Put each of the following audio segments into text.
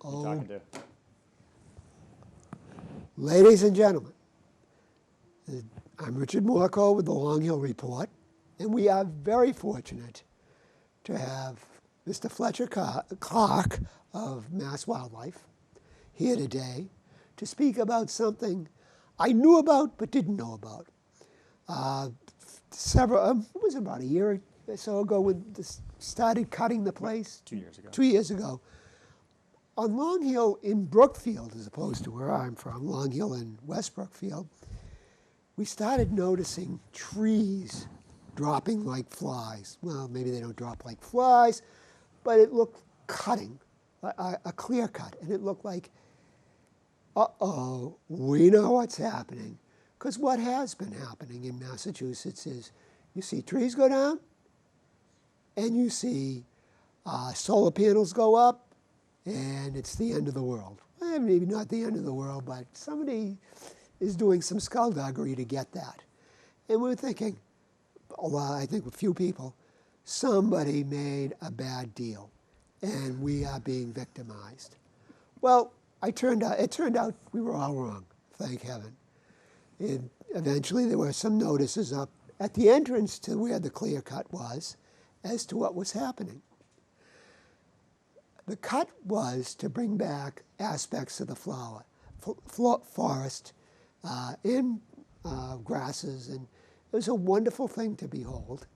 you talking to? Ladies and gentlemen, I'm Richard Morco with the Long Hill Report, and we are very fortunate to have Mr. Fletcher Clark of MassWildlife here today to speak about something I knew about but didn't know about. It was about a year or so ago when this started cutting the place. 2 years ago. 2 years ago. On Long Hill in Brookfield, as opposed to where I'm from, Long Hill in West Brookfield, we started noticing trees dropping like flies. Well, maybe they don't drop like flies, but it looked cutting, a clear cut. And it looked like, uh-oh, we know what's happening. Because what has been happening in Massachusetts is you see trees go down, and you see solar panels go up, and it's the end of the world. Well, maybe not the end of the world, but somebody is doing some skullduggery to get that. And we're thinking, well, I think a few people, somebody made a bad deal, and we are being victimized. Well, it turned out we were all wrong, thank heaven. And eventually there were some notices up at the entrance to where the clear cut was as to what was happening. The cut was to bring back aspects of the forest and grasses, and it was a wonderful thing to behold.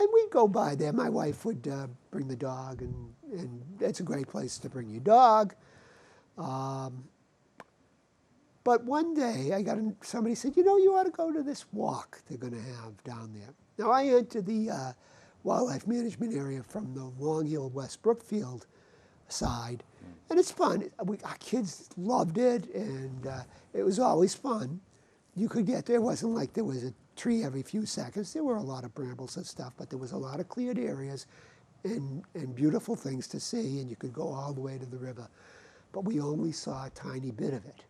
And we'd go by there. My wife would bring the dog, and it's a great place to bring your dog. But one day, somebody said, you know, you ought to go to this walk they're going to have down there. Now, I entered the Wildlife Management Area from the Long Hill, West Brookfield side, and it's fun. Our kids loved it, and it was always fun. You could get there. It wasn't like there was a tree every few seconds. There were a lot of brambles and stuff, but there was a lot of cleared areas and beautiful things to see, and you could go all the way to the river. But we only saw a tiny bit of it.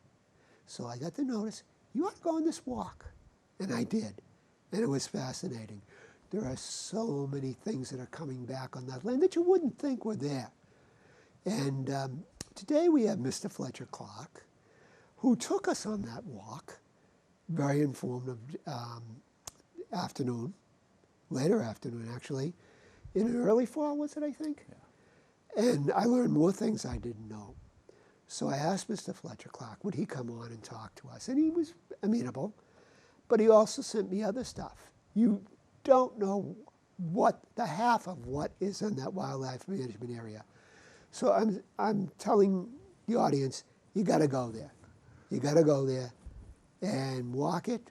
So I got the notice, you ought to go on this walk. And I did, and it was fascinating. There are so many things that are coming back on that land that you wouldn't think were there. And today we have Mr. Fletcher Clark, who took us on that walk, very informative afternoon, later afternoon actually, in an early fall, was it, I think? Yeah. And I learned more things I didn't know. So I asked Mr. Fletcher Clark, would he come on and talk to us? And he was amenable, but he also sent me other stuff. You don't know what the half of what is in that wildlife management area. So I'm telling the audience, you got to go there. You got to go there and walk it.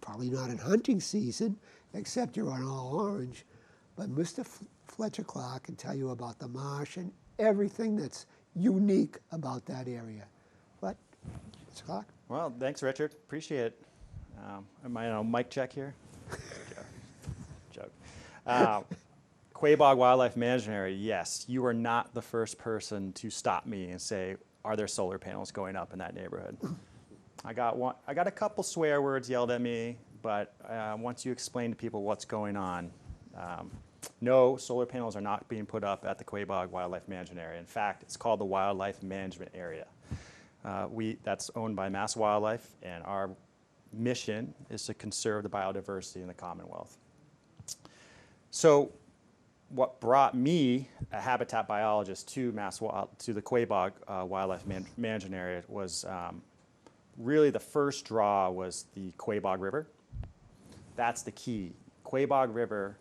Probably not in hunting season, except you're on all orange. But Mr. Fletcher Clark can tell you about the marsh and everything that's unique about that area. But, Mr. Clark? Well, thanks, Richard. Appreciate it. Am I on a mic check here? Joke. Quaboag Wildlife Management Area, yes, you are not the first person to stop me and say, are there solar panels going up in that neighborhood? I got a couple swear words yelled at me, but once you explain to people what's going on, no, solar panels are not being put up at the Quaboag Wildlife Management Area. In fact, it's called the Wildlife Management Area. That's owned by MassWildlife, and our mission is to conserve the biodiversity in the Commonwealth. So what brought me, a habitat biologist, to the Quaboag Wildlife Management Area was really the first draw was the Quaboag River. That's the key. Quaboag River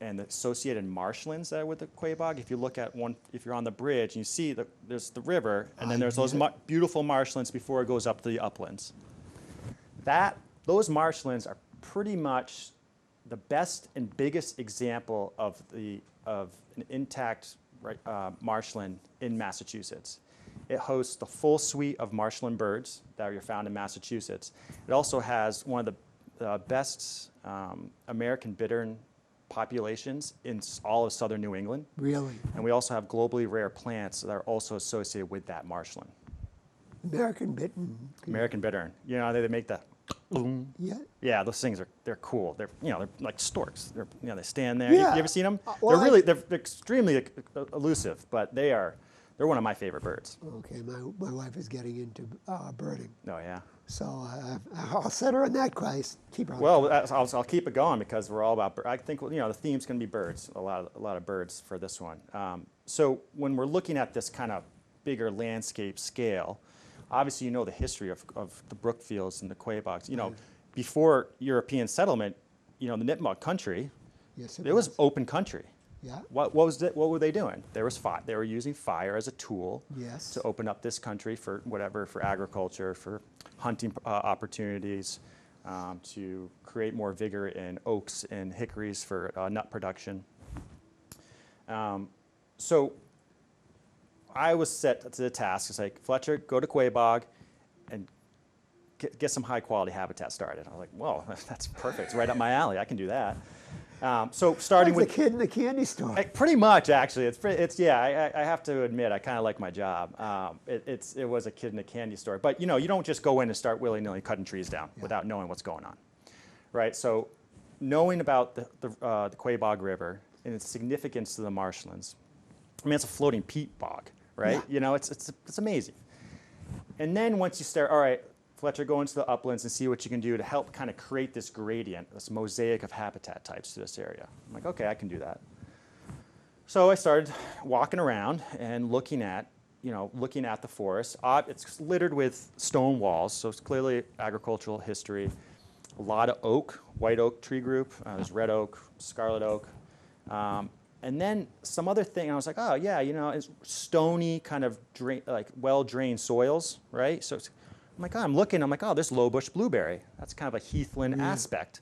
and the associated marshlands that are with the Quaboag. If you look at if you're on the bridge, and you see there's the river, and then there's those beautiful marshlands before it goes up to the uplands. Those marshlands are pretty much the best and biggest example of an intact marshland in Massachusetts. It hosts the full suite of marshland birds that are found in Massachusetts. It also has one of the best American bittern populations in all of southern New England. Really? And we also have globally rare plants that are also associated with that marshland. American bittern. American bittern. You know, they make the boom. Yeah. Yeah, those things they're cool. They're like storks. They stand there. Yeah. You ever seen them? Well, They're extremely elusive, but they're They're one of my favorite birds. Okay, my wife is getting into birding, Oh, yeah. so I'll set her on that quest. Keep her on. Well, I'll keep it going because we're all about. I think the theme's going to be birds. A lot of birds for this one. So when we're looking at this kind of bigger landscape scale, obviously you know the history of the Brookfields and the Quaboags. Before European settlement, the Nipmuc country, Yes, it was open country. Yeah. What were they doing? They were using fire as a tool Yes. to open up this country for whatever, for agriculture, for hunting opportunities, to create more vigor in oaks and hickories for nut production. So I was set to the task. It's like, Fletcher, go to Quaboag and get some high quality habitat started. I was like, whoa, that's perfect. It's right up my alley. I can do that. So starting like with the kid in the candy store. pretty much, actually, I have to admit, I kind of like my job. It was a kid in a candy store, but you don't just go in and start willy-nilly cutting trees down without knowing what's going on, right? So, knowing about the Quaboag River and its significance to the marshlands. I mean, it's a floating peat bog, right? Yeah. It's amazing. And then once you start, all right, Fletcher, go into the uplands and see what you can do to help kind of create this gradient, this mosaic of habitat types to this area. I'm like, okay, I can do that. So I started walking around and looking at the forest. It's littered with stone walls, so it's clearly agricultural history. A lot of oak, white oak tree group. There's red oak, scarlet oak. And then some other thing, I was like, oh yeah, it's stony, kind of well-drained soils, right? So I'm like, oh, there's low bush blueberry. That's kind of a heathland aspect.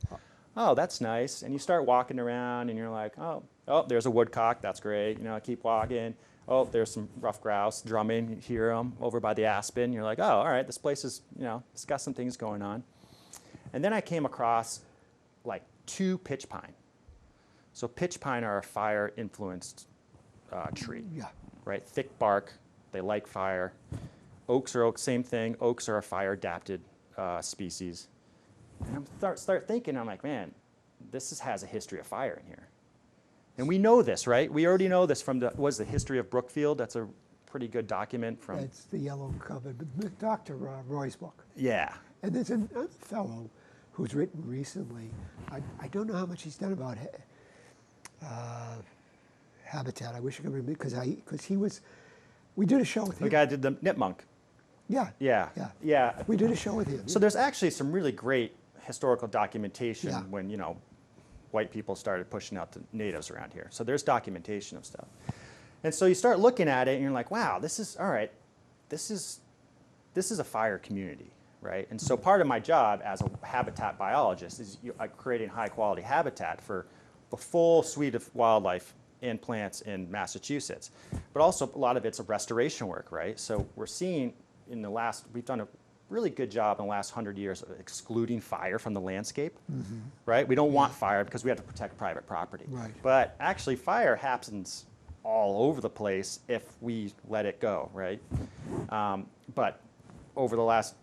Oh, that's nice. And you start walking around and you're like, oh, there's a woodcock. That's great. Keep walking. Oh, there's some rough grouse drumming. You hear them over by the aspen. You're like, oh, all right, this place is, it's got some things going on. And then I came across like 2 pitch pine. So pitch pine are a fire-influenced tree, right? Thick bark. They like fire. Oaks are same thing. Oaks are a fire-adapted species. And I start thinking, I'm like, man, this has a history of fire in here. And we know this, right? We already know this from the history of Brookfield. That's a pretty good document from. It's the yellow covered, but Dr. Roy's book. Yeah. And there's another fellow who's written recently. I don't know how much he's done about habitat. I wish I could remember because he was. We did a show with him. The guy did the Nipmuc. Yeah. Yeah. Yeah. Yeah. We did a show with him. So there's actually some really great historical documentation Yeah. when, white people started pushing out the natives around here. So there's documentation of stuff. And so you start looking at it and you're like, wow, this is a fire community, right? And so part of my job as a habitat biologist is creating high quality habitat for the full suite of wildlife and plants in Massachusetts. But also a lot of it's a restoration work, right? So we're seeing we've done a really good job in the last 100 years of excluding fire from the landscape, right? We don't want fire because we have to protect private property. Right. But actually fire happens all over the place if we let it go, right? But over the last,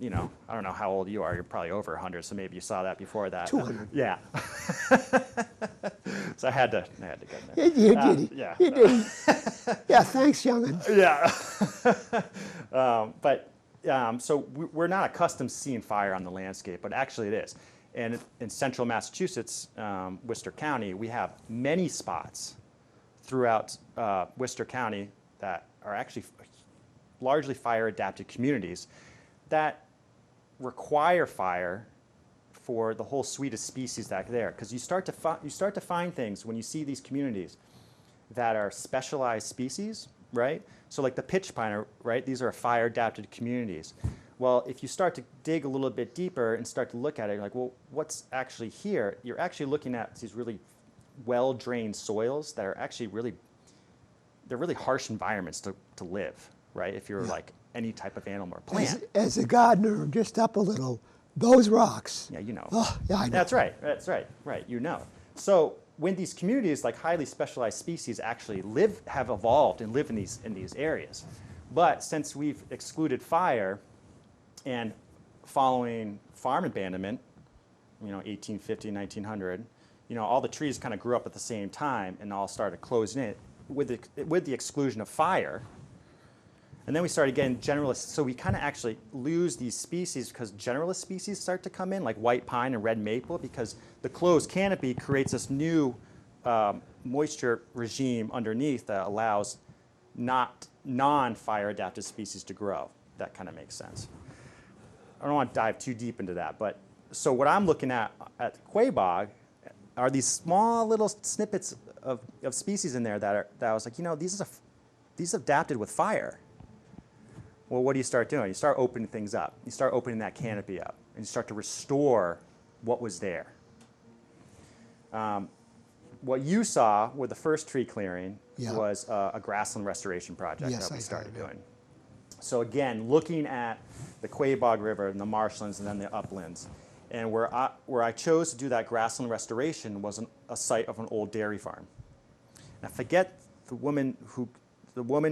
I don't know how old you are, you're probably over 100, so maybe you saw that before that. 200. Yeah. So I had to get in there. You did. Yeah. You did. Yeah, thanks, young'un. Yeah. So we're not accustomed to seeing fire on the landscape, but actually it is. And in central Massachusetts, Worcester County, we have many spots throughout Worcester County that are actually largely fire-adapted communities that require fire for the whole suite of species that are there. Because you start to find things when you see these communities that are specialized species, right? So like the pitch pine, right? These are fire-adapted communities. Well, if you start to dig a little bit deeper and start to look at it, you're like, well, what's actually here? You're actually looking at these really well-drained soils that are actually they're really harsh environments to live, right? If you're like any type of animal or plant. As a gardener, just up a little, those rocks. Yeah, you know. Oh, yeah, I know. That's right, right, you know. So when these communities, like highly specialized species, actually have evolved and live in these areas. But since we've excluded fire and following farm abandonment, 1850, 1900, all the trees kind of grew up at the same time and all started closing in. With the exclusion of fire, And then we started getting generalist, so we kind of actually lose these species because generalist species start to come in, like white pine and red maple, because the closed canopy creates this new moisture regime underneath that allows non-fire adapted species to grow. That kind of makes sense. I don't want to dive too deep into that, but so what I'm looking at Quaboag are these small little snippets of species in there that I was like, these adapted with fire. Well, what do you start doing? You start opening things up. You start opening that canopy up, and you start to restore what was there. What you saw with the first tree clearing was a grassland restoration project that we started doing. So again, looking at the Quaboag River and the marshlands and then the uplands. And where I chose to do that grassland restoration was a site of an old dairy farm. And I forget the woman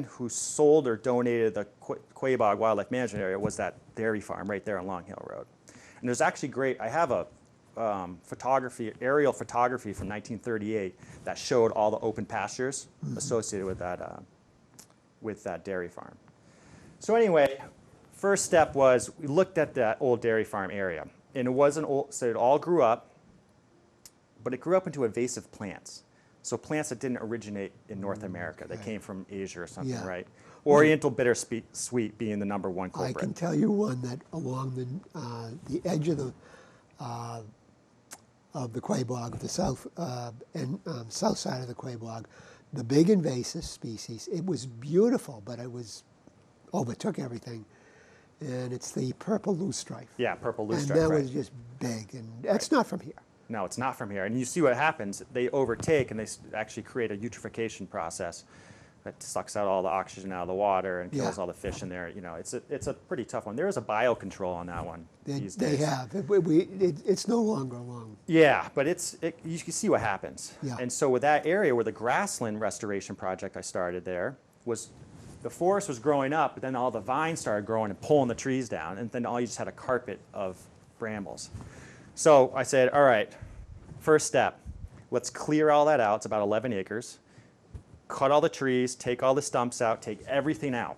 who sold or donated the Quaboag Wildlife Management Area was that dairy farm right there on Long Hill Road. And there's actually great, I have a aerial photography from 1938 that showed all the open pastures associated with that dairy farm. So anyway, first step was we looked at that old dairy farm area. And it wasn't old, so it all grew up, but it grew up into invasive plants. So plants that didn't originate in North America. They came from Asia or something, right? Oriental bittersweet being the #1 culprit. I can tell you one that along the edge of the Quaboag, the south south side of the Quaboag, the big invasive species. It was beautiful, but it overtook everything. And it's the purple loosestrife. Yeah, purple loosestrife. And that was just big, and that's not from here. No, it's not from here. And you see what happens. They overtake, and they actually create a eutrophication process that sucks out all the oxygen out of the water and kills all the fish in there. It's a pretty tough one. There is a biocontrol on that one these days. They have. It's no longer along. Yeah, but you can see what happens. Yeah. And so with that area where the grassland restoration project I started there was, the forest was growing up, but then all the vines started growing and pulling the trees down, and then all you just had a carpet of brambles. So I said, all right, first step, let's clear all that out. It's about 11 acres. Cut all the trees, take all the stumps out, take everything out,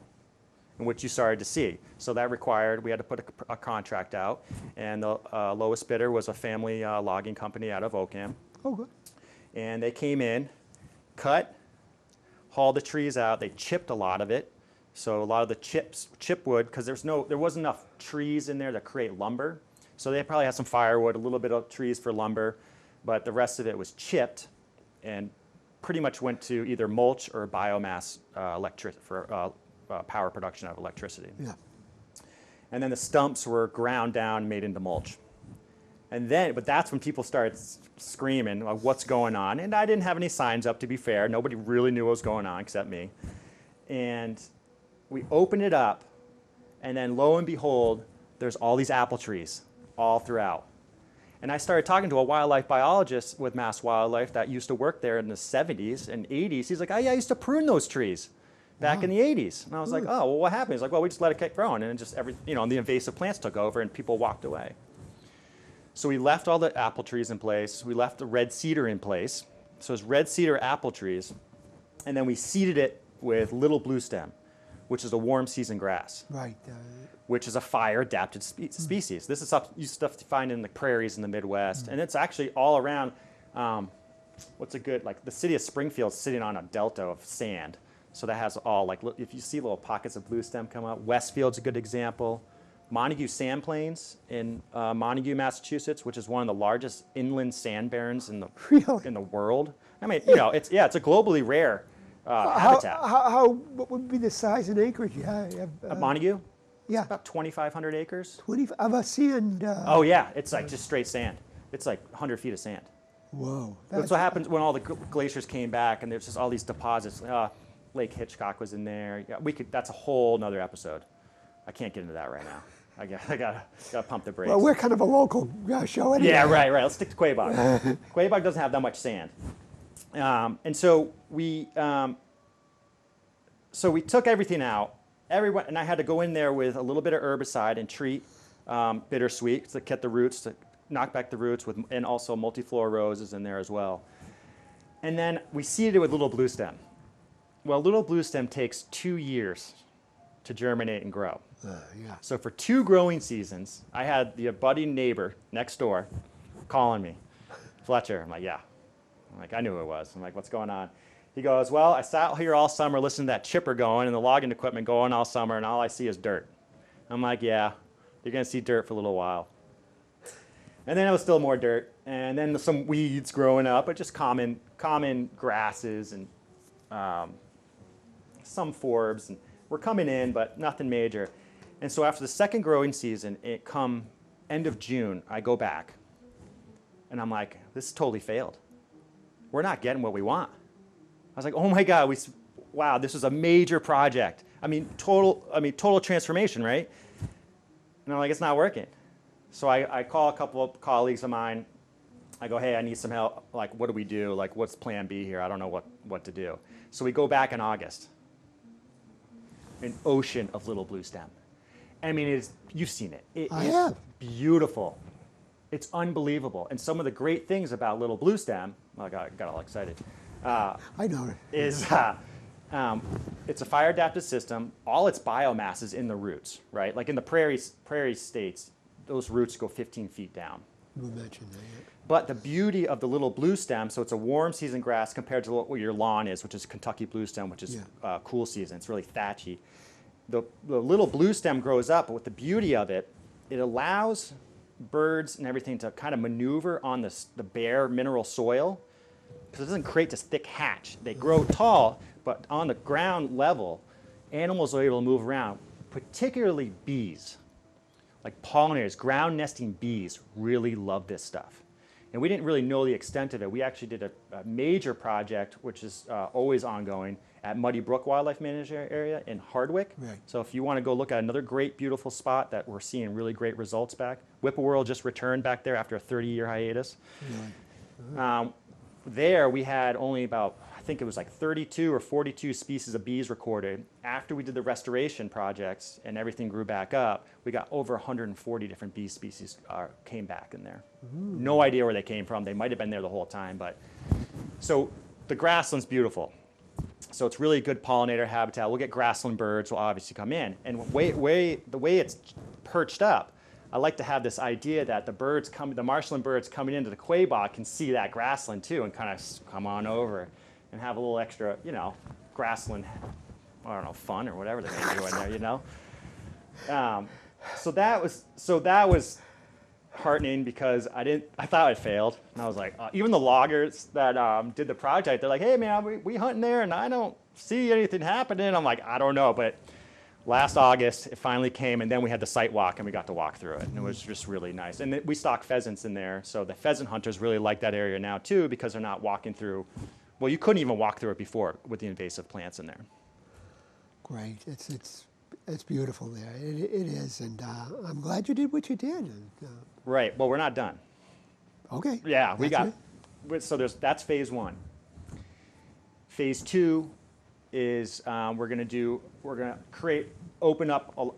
and what you started to see. So that required, we had to put a contract out, and the lowest bidder was a family logging company out of Ocam. Oh, good. And they came in, cut, hauled the trees out. They chipped a lot of it. So a lot of the chipwood, because there wasn't enough trees in there to create lumber. So they probably had some firewood, a little bit of trees for lumber, but the rest of it was chipped and pretty much went to either mulch or biomass for power production of electricity. Yeah. And then the stumps were ground down and made into mulch. But that's when people started screaming, like, what's going on? And I didn't have any signs up, to be fair. Nobody really knew what was going on except me. And we opened it up, and then lo and behold, there's all these apple trees all throughout. And I started talking to a wildlife biologist with MassWildlife that used to work there in the 70s and 80s. He's like, oh yeah, I used to prune those trees back in the 80s. And I was like, oh, well, what happened? He's like, well, we just let it keep growing. And just the invasive plants took over and people walked away. So we left all the apple trees in place. We left the red cedar in place. So it's red cedar apple trees. And then we seeded it with little blue stem, which is a warm season grass. Right. Which is a fire-adapted species. This is stuff you find in the prairies in the Midwest. And it's actually all around, the city of Springfield's sitting on a delta of sand. So that has all, if you see little pockets of blue stem come up, Westfield's a good example. Montague Sand Plains in Montague, Massachusetts, which is one of the largest inland sand barrens in the world. I mean, it's a globally rare habitat. What would be the size and acreage? Montague? Yeah. About 2,500 acres. Of a sand. Oh yeah, it's like just straight sand. It's like 100 feet of sand. Whoa. That's what happens when all the glaciers came back, and there's just all these deposits. Lake Hitchcock was in there. Yeah, that's a whole nother episode. I can't get into that right now. I gotta pump the brakes. Well, we're kind of a local show anyway. Yeah, right. Let's stick to Quaboag. Quaboag doesn't have that much sand. And so we took everything out. And I had to go in there with a little bit of herbicide and treat bittersweet to get the roots, to knock back the roots, and also multiflora roses in there as well. And then we seeded it with little blue stem. Well, little blue stem takes 2 years to germinate and grow. Yeah. So for 2 growing seasons, I had the budding neighbor next door calling me, Fletcher. I'm like, yeah. I'm like, I knew who it was. I'm like, what's going on? He goes, well, I sat here all summer listening to that chipper going and the logging equipment going all summer, and all I see is dirt. I'm like, yeah, you're going to see dirt for a little while. And then it was still more dirt, and then some weeds growing up, but just common grasses and some forbs. And we're coming in, but nothing major. And so after the second growing season, it come end of June, I go back, and I'm like, this totally failed. We're not getting what we want. I was like, oh my God, wow, this is a major project. I mean, total transformation, right? And I'm like, it's not working. So I call a couple of colleagues of mine. I go, hey, I need some help. Like, what do we do? Like, what's plan B here? I don't know what to do. So we go back in August. An ocean of little blue stem. I mean, you've seen it. I have. Beautiful. It's unbelievable. And some of the great things about little blue stem, I got all excited. I know it. Is it's a fire adapted system. All its biomass is in the roots, right? Like in the prairie states, those roots go 15 feet down. You mentioned that. Yeah. But the beauty of the little blue stem, so it's a warm season grass compared to what your lawn is, which is Kentucky blue stem, which is cool season. It's really thatchy. The little blue stem grows up, but with the beauty of it, it allows birds and everything to kind of maneuver on the bare mineral soil, because it doesn't create this thick hatch. They grow tall, but on the ground level, animals are able to move around, particularly bees. Like pollinators, ground nesting bees really love this stuff. And we didn't really know the extent of it. We actually did a major project, which is always ongoing, at Muddy Brook Wildlife Management Area in Hardwick. Right. So if you want to go look at another great, beautiful spot that we're seeing really great results back. Whippoorwill just returned back there after a 30-year hiatus. Really? There we had only about, I think it was like 32 or 42 species of bees recorded. After we did the restoration projects and everything grew back up, we got over 140 different bee species came back in there. No idea where they came from. They might have been there the whole time, but so the grassland's beautiful. So it's really good pollinator habitat. We'll get grassland birds will obviously come in. And the way it's perched up, I like to have this idea that the marshland birds coming into the Quaboag can see that grassland too and kind of come on over and have a little extra, grassland, I don't know, fun or whatever they may do in there, So that was heartening because I thought it failed. And I was like, even the loggers that did the project, they're like, hey man, we hunting there and I don't see anything happening. I'm like, I don't know, but last August, it finally came, and then we had the site walk, and we got to walk through it, and it was just really nice. And we stock pheasants in there, so the pheasant hunters really like that area now, too, because they're not walking through. Well, you couldn't even walk through it before with the invasive plants in there. Great. It's beautiful there. It is, and I'm glad you did what you did. And, Right. Well, we're not done. okay. Yeah, That's it. So that's phase 1. Phase 2 is we're going to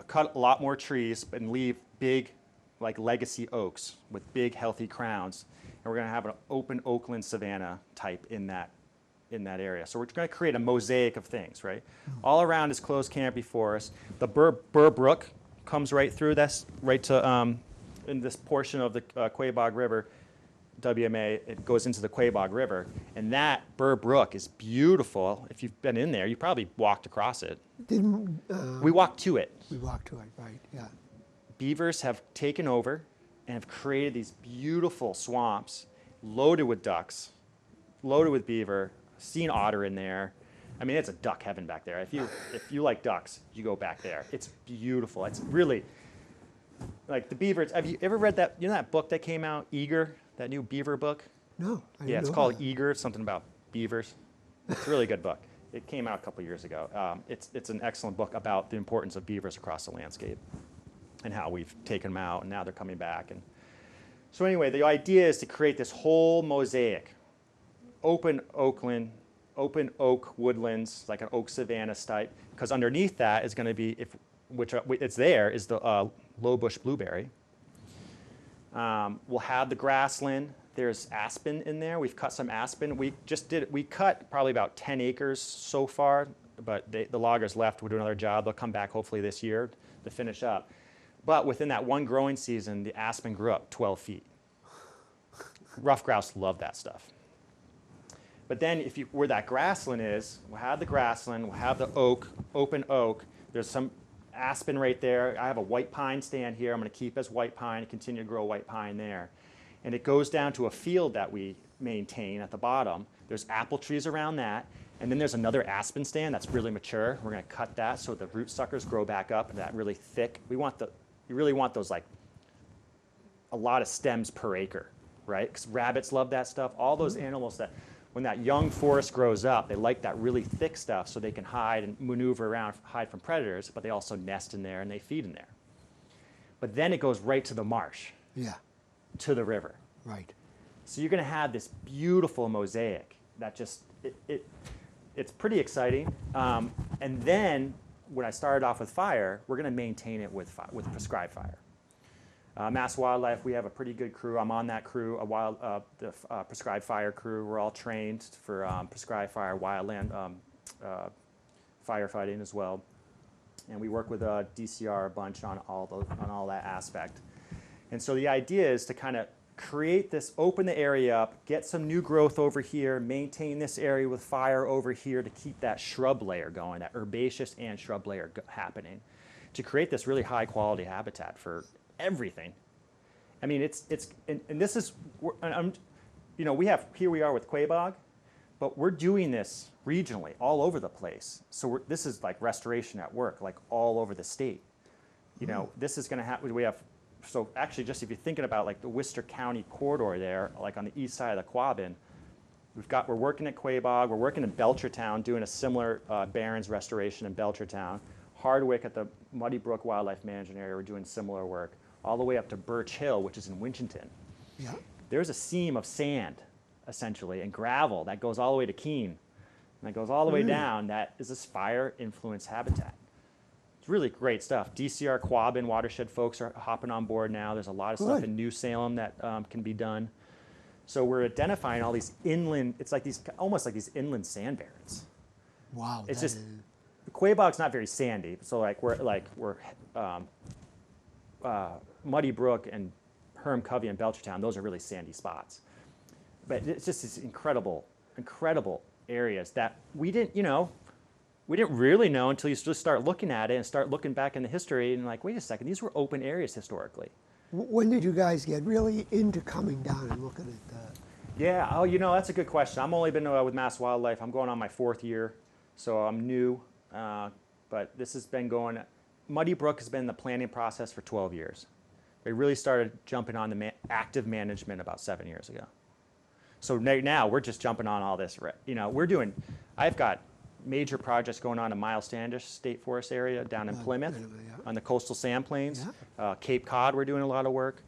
cut a lot more trees and leave big, like legacy oaks with big healthy crowns, and we're going to have an open oakland savanna type in that area. So we're going to create a mosaic of things, right? All around is closed canopy forest. The Burr Brook comes right through this, right to in this portion of the Quaboag River. WMA, it goes into the Quaboag River, and that Burr Brook is beautiful. If you've been in there, you probably walked across it. We walked to it. We walked to it, right, yeah. Beavers have taken over and have created these beautiful swamps loaded with ducks, loaded with beaver, seen otter in there. I mean, it's a duck heaven back there. If you like ducks, you go back there. It's beautiful. It's really, like the beavers, have you ever read that book that came out, Eager? That new beaver book? No, I Yeah, didn't it's know called that. Eager, something about beavers. It's a really good book. It came out a couple years ago. It's an excellent book about the importance of beavers across the landscape and how we've taken them out and now they're coming back. And so anyway, the idea is to create this whole mosaic, open oakland, open oak woodlands, like an oak savanna type, because underneath that is going to be, is the low bush blueberry. We'll have the grassland. There's aspen in there. We've cut some aspen. We cut probably about 10 acres so far the loggers left. We'll do another job. They'll come back hopefully this year to finish up. But within that one growing season, the aspen grew up 12 feet. Rough grouse love that stuff. But then where that grassland is, we'll have the grassland, we'll have the oak, open oak. There's some aspen right there. I have a white pine stand here. I'm going to keep as white pine and continue to grow white pine there. And it goes down to a field that we maintain at the bottom. There's apple trees around that. And then there's another aspen stand that's really mature. We're going to cut that so the root suckers grow back up and that really thick. You really want those like a lot of stems per acre, right? Because rabbits love that stuff. All those animals that, when that young forest grows up, they like that really thick stuff so they can hide and maneuver around, hide from predators, but they also nest in there and they feed in there. But then it goes right to the marsh, to the river. Right. So you're going to have this beautiful mosaic that just, it's pretty exciting. And then when I started off with fire, we're going to maintain it with prescribed fire. MassWildlife, we have a pretty good crew. I'm on that crew, the prescribed fire crew. We're all trained for prescribed fire, wildland firefighting as well. And we work with DCR a bunch on all that aspect. And so the idea is to kind of create this, open the area up, get some new growth over here, maintain this area with fire over here to keep that shrub layer going, that herbaceous and shrub layer happening, to create this really high quality habitat for everything. I mean, and this is, you know, here we are with Quaboag, but we're doing this regionally all over the place. So this is like restoration at work, like all over the state. You know, this is going to happen. So actually, just if you're thinking about like the Worcester County corridor there, like on the east side of the Quabbin, we're working at Quaboag, we're working in Belchertown, doing a similar barrens restoration in Belchertown. Hardwick at the Muddy Brook Wildlife Management Area, we're doing similar work. All the way up to Birch Hill, which is in Winchendon. Yeah. There's a seam of sand, essentially, and gravel that goes all the way to Keene. And that goes all the way down. That is this fire-influenced habitat. It's really great stuff. DCR Quabbin watershed folks are hopping on board now. There's a lot of stuff in New Salem that can be done. So we're identifying all these inland, it's like almost like these inland sand barrens. Wow. It's just, Quaboag's not very sandy. So we're Muddy Brook and Herm Covey and Belchertown, those are really sandy spots. But it's just these incredible, incredible areas that we didn't really know until you just start looking at it and start looking back in the history and like, wait a second, these were open areas historically. When did you guys get really into coming down and looking at that? Yeah, that's a good question. I've only been with MassWildlife. I'm going on my 4th year, so I'm new. But this has been going, Muddy Brook has been in the planning process for 12 years. They really started jumping on the active management about 7 years ago. So now we're just jumping on all this. I've got major projects going on in Miles Standish State Forest area down in Plymouth on the coastal sand plains. Cape Cod, we're doing a lot of work.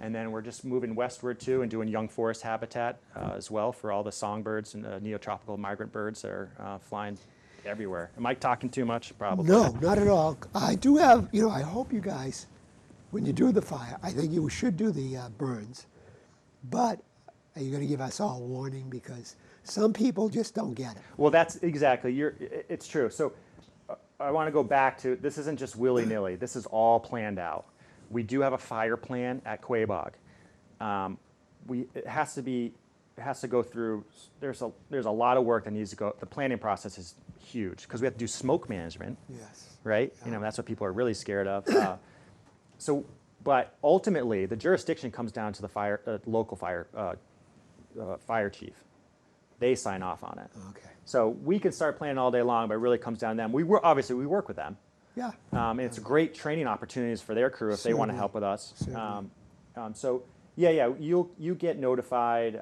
And then we're just moving westward too and doing young forest habitat as well for all the songbirds and neotropical migrant birds that are flying everywhere. Am I talking too much? Probably. No, not at all. I do have, I hope you guys, when you do the fire, I think you should do the burns. But are you going to give us all warning because some people just don't get it? Well, that's exactly, it's true. So I want to go back to, this isn't just willy-nilly. This is all planned out. We do have a fire plan at Quaboag. It has to go through, there's a lot of work that needs to go, the planning process is huge because we have to do smoke management. Yes. Right? That's what people are really scared of. But ultimately, the jurisdiction comes down to the local fire chief. They sign off on it. Okay. So we can start planning all day long, but it really comes down to them. We work with them. Yeah. And it's great training opportunities for their crew if they want to help with us. You get notified.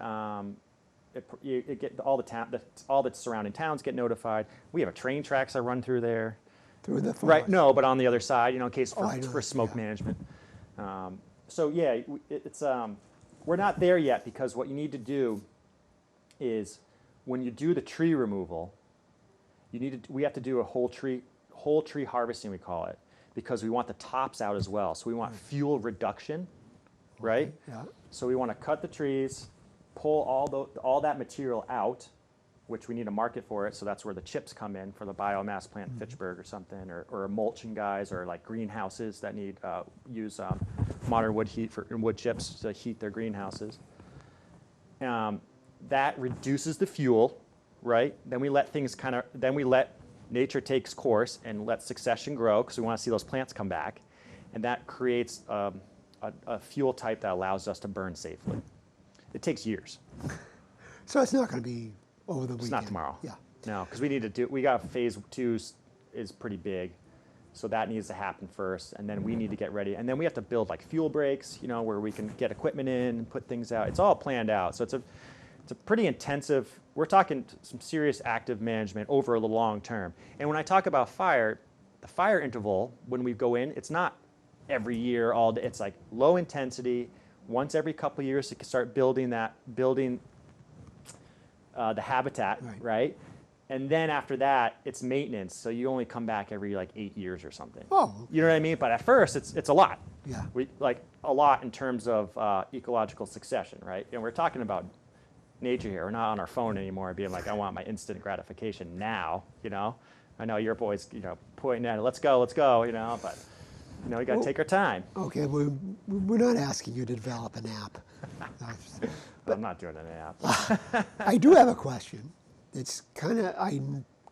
You get all the surrounding towns get notified. We have train tracks that run through there. Through the forest. Right? No, but on the other side, in case for smoke management. We're not there yet because what you need to do is when you do the tree removal, we have to do a whole tree harvesting, we call it, because we want the tops out as well. So we want fuel reduction, right? Yeah. So we want to cut the trees, pull all that material out, which we need a market for it, so that's where the chips come in for the biomass plant in Fitchburg or something, or mulching guys, or like greenhouses that need use modern wood heat for wood chips to heat their greenhouses. That reduces the fuel, right? Then we let things then we let nature takes course and let succession grow, because we want to see those plants come back, and that creates a fuel type that allows us to burn safely. It takes years. So it's not going to be over the weekend. It's not tomorrow. Yeah. No, because we got phase 2 is pretty big, so that needs to happen first, and then we need to get ready, and then we have to build like fuel breaks, where we can get equipment in and put things out. It's all planned out, so it's a pretty intensive. We're talking some serious active management over the long term. And when I talk about fire, the fire interval when we go in, it's not every year all day. It's like low intensity. Once every couple of years, you can start building the habitat, right? And then after that, it's maintenance. So you only come back every like 8 years or something. Oh. You know what I mean? But at first, it's a lot. Yeah. Like a lot in terms of ecological succession, right? And we're talking about nature here. We're not on our phone anymore being like, I want my instant gratification now, I know your boys, pointing at it, let's go, but, we got to take our time. Okay, we're not asking you to develop an app. I'm not doing an app. I do have a question. It's I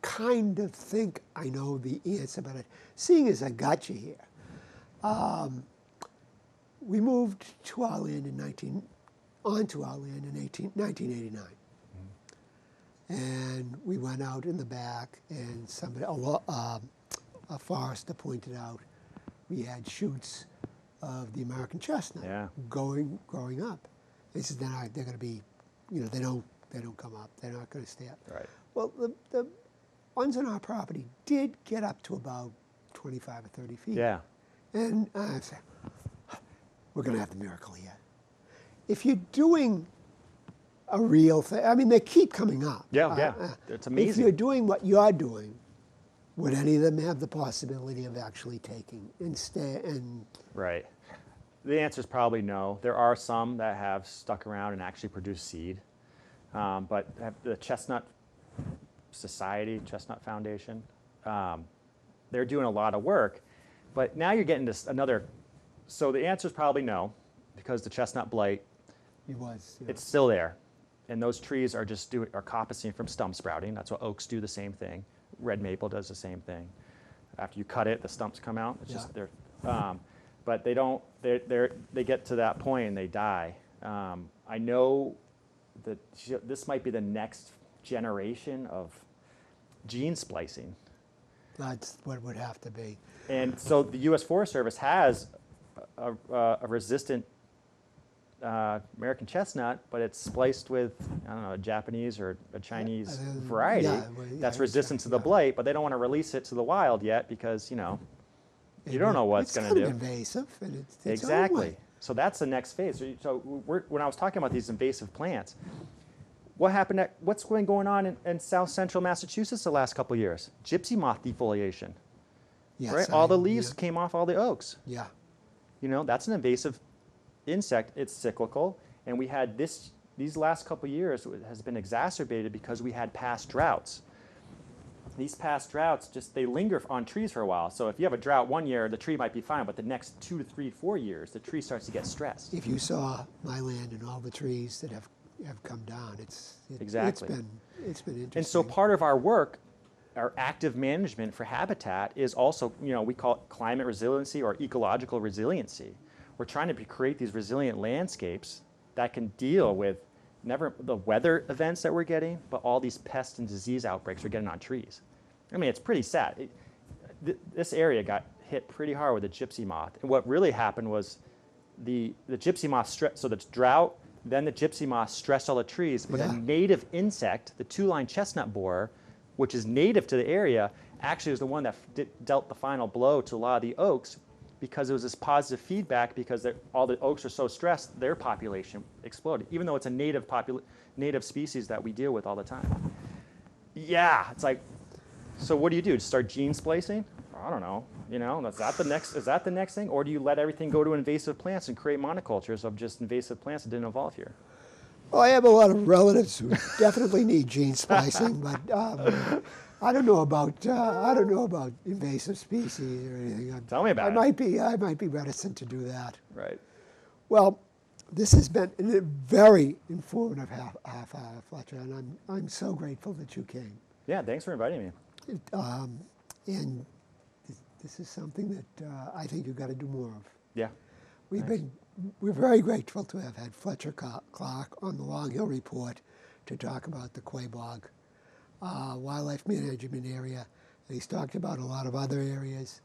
kind of think I know the answer, but seeing as I got you here, we moved to our land onto our land in 1989. And we went out in the back, and a forester pointed out we had shoots of the American chestnut growing up. He said they're going to be, they don't come up. They're not going to stay up. Right. Well, the ones on our property did get up to about 25 or 30 feet. Yeah. And I said, we're going to have the miracle here. If you're doing a real thing, I mean, they keep coming up. Yeah. It's amazing. If you're doing what you're doing, would any of them have the possibility of actually taking and stay and? Right. The answer is probably no. There are some that have stuck around and actually produced seed. But the Chestnut Society, Chestnut Foundation, they're doing a lot of work. But now you're getting to another. So the answer is probably no, because the chestnut blight, it's still there. And those trees are are coppicing from stump sprouting. That's what oaks do, the same thing. Red maple does the same thing. After you cut it, the stumps come out. It's just but they don't. They get to that point and they die. I know that this might be the next generation of gene splicing. That's what it would have to be. And so the U.S. Forest Service has a resistant American chestnut, but it's spliced with, I don't know, a Japanese or a Chinese variety that's resistant to the blight, but they don't want to release it to the wild yet because, you don't know what it's going to do. It's kind of invasive. And it's exactly. So that's the next phase. So when I was talking about these invasive plants, what's been going on in south central Massachusetts the last couple of years? Gypsy moth defoliation. Yes, right? All the leaves came off all the oaks. Yeah. That's an invasive insect. It's cyclical, and we had these last couple of years has been exacerbated because we had past droughts. These past droughts they linger on trees for a while. So if you have a drought one year, the tree might be fine, but the next 2 to 3, 4 years, the tree starts to get stressed. If you saw my land and all the trees that have come down, exactly. It's been interesting. And so part of our work, our active management for habitat, is also, we call it climate resiliency or ecological resiliency. We're trying to create these resilient landscapes that can deal with the weather events that we're getting, but all these pest and disease outbreaks we're getting on trees. I mean, it's pretty sad. This area got hit pretty hard with the gypsy moth. And what really happened was the gypsy moth, so the drought, then the gypsy moth stressed all the trees, but a native insect, the two-line chestnut borer, which is native to the area, actually was the one that dealt the final blow to a lot of the oaks, because it was this positive feedback because all the oaks are so stressed, their population exploded, even though it's a native species that we deal with all the time. Yeah, it's like, so what do you do? Just start gene splicing? I don't know. Is that the next thing? Or do you let everything go to invasive plants and create monocultures of just invasive plants that didn't evolve here? Well, I have a lot of relatives who definitely need gene splicing, but I don't know about invasive species or anything. Tell me about it. I might be reticent to do that. Right. Well, this has been a very informative half hour, Fletcher, and I'm so grateful that you came. Yeah, thanks for inviting me. And this is something that I think you've got to do more of. Yeah. We're very grateful to have had Fletcher Clark on the Long Hill Report to talk about the Quaboag Wildlife Management Area. And he's talked about a lot of other areas.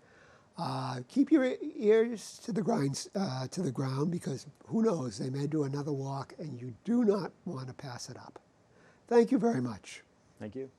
Keep your ears to the ground because who knows, they may do another walk and you do not want to pass it up. Thank you very much. Thank you.